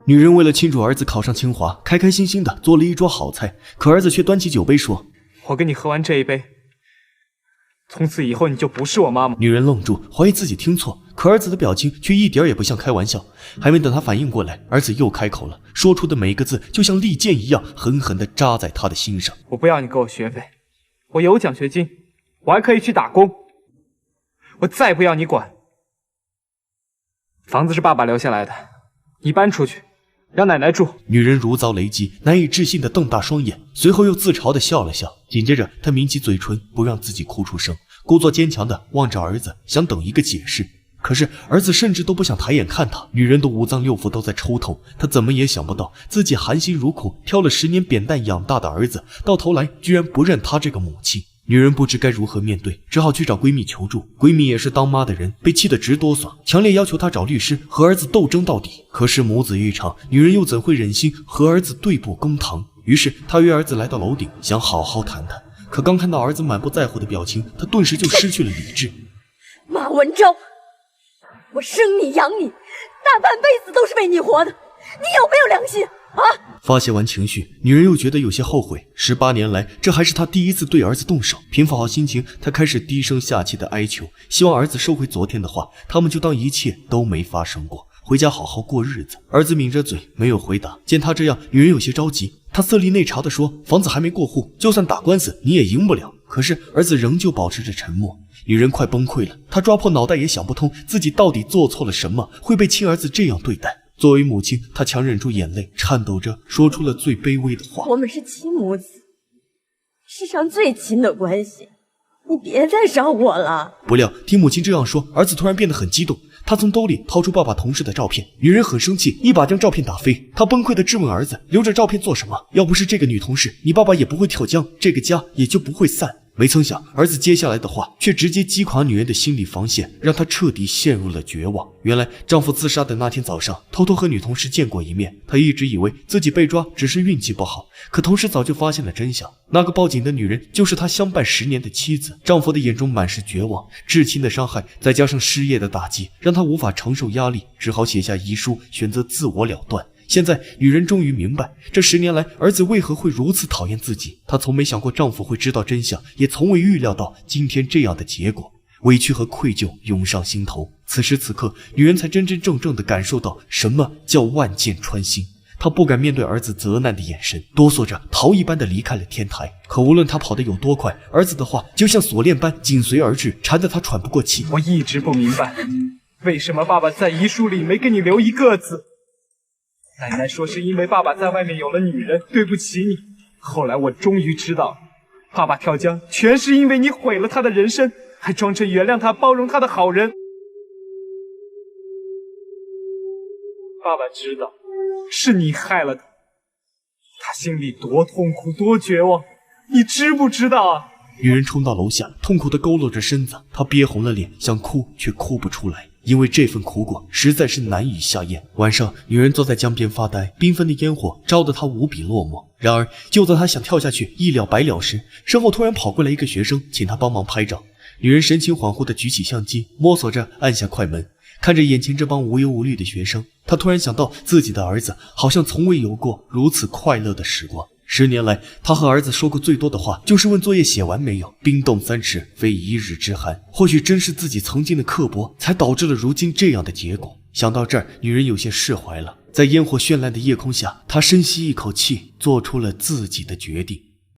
女人為了慶祝兒子考上清華，開開心心的做了一桌好菜，可兒子卻端起酒杯說：“我跟你喝完這一杯，從此以後你就不是我媽媽。”女人愣住，懷疑自己聽錯，可兒子的表情卻一點也不像開玩笑。還沒等他反應過來，兒子又開口了，說出的每一個字就像利劍一樣，狠狠地扎在他的心上。我不要你給我學費，我有獎學金，我還可以去打工，我再不要你管。房子是爸爸留下來的，你搬出去，讓奶奶住。女人如遭雷擊，難以置信地瞪大雙眼，隨後又自嘲地笑了笑。緊接着，她抿起嘴唇，不讓自己哭出聲，故作堅強地望着兒子，想等一個解釋。可是兒子甚至都不想抬眼看她，女人的五臟六腑都在抽痛。她怎麼也想不到，自己含辛茹苦挑了10年扁擔養大的兒子，到頭來居然不認她這個母親。女人不知該如何面对，只好去找閨蜜求助。閨蜜也是當媽的人，被氣得直哆嗦，強烈要求她找律師和兒子鬥爭到底。可是母子一場，女人又怎會忍心和兒子對簿公堂？於是她約兒子来到樓頂，想好好談談。可刚看到兒子滿不在乎的表情，她頓時就失去了理智。马文昭，我生你養你，大半輩子都是为你活的，你有沒有良心啊？發洩完情緒，女人又覺得有些後悔。18年來，這還是她第一次對兒子動手。平復好心情，她開始低聲下氣的哀求，希望兒子收回昨天的話，他們就當一切都沒發生過，回家好好過日子。兒子抿着嘴沒有回答。見他這樣，女人有些着急，她色厲內譏地說：“房子還沒過戶，就算打官司你也贏不了。”可是兒子仍舊保持着沉默。女人快崩潰了，她抓破腦袋也想不通自己到底做錯了什麼，會被親兒子這樣對待。作為母親，她強忍住眼淚，顫抖着說出了最卑微的話：“我們是親母子，世上最親的關係，你別再找我了。”不料聽母親這樣說，兒子突然變得很激動。他從兜裡掏出爸爸同事的照片，女人很生氣，一把將照片打飛。他崩潰地質問兒子：“留着照片做什麼？要不是這個女同事，你爸爸也不會跳江，這個家也就不會散。”沒曾想，兒子接下來的話卻直接擊垮女人的心理防線，讓她徹底陷入了絕望。原來，丈夫自殺的那天早上，偷偷和女同事見過一面。她一直以為自己被抓只是運氣不好，可同事早就發現了真相。那個報警的女人就是她相伴10年的妻子。丈夫的眼中滿是絕望，至親的傷害，再加上失業的打擊，讓她無法承受壓力，只好寫下遺書，選擇自我了斷。現在女人終於明白，這10年來兒子為何會如此討厭自己。她從沒想過丈夫會知道真相，也從未預料到今天這樣的結果。委屈和愧疚湧上心頭，此時此刻，女人才真真正正地感受到什麼叫萬箭穿心。她不敢面對兒子責難的眼神，哆嗦着逃一般地離開了天台。可無論她跑得有多快，兒子的話就像鎖鏈般緊隨而至，纏得她喘不過氣。我一直不明白，為什麼爸爸在遺書裡沒給你留一個字。奶奶說是因為爸爸在外面有了女人，對不起你。後來我終於知道，爸爸跳江全是因為你毀了他的人生，還裝成原諒他、包容他的好人。爸爸知道是你害了他，他心裡多痛苦、多絕望，你知不知道啊？女人衝到樓下，痛苦地佝偻着身子，她憋紅了臉，想哭卻哭不出來。因為這份苦果實在是難以下咽。晚上，女人坐在江邊發呆，繽紛的煙火照得她無比落寞。然而，就在她想跳下去一了百了時，身後突然跑過來一個學生，請她幫忙拍照。女人神情恍惚地舉起相機，摸索着按下快門，看着眼前這幫無憂無慮的學生，她突然想到自己的兒子好像從未有過如此快樂的時光。10年來，他和兒子說過最多的話，就是問作業寫完沒有。冰凍3尺，非一日之寒。或許真是自己曾經的刻薄，才導致了如今這樣的結果。想到這兒，女人有些釋懷了。在煙火絢爛的夜空下，她深吸一口氣，做出了自己的決定。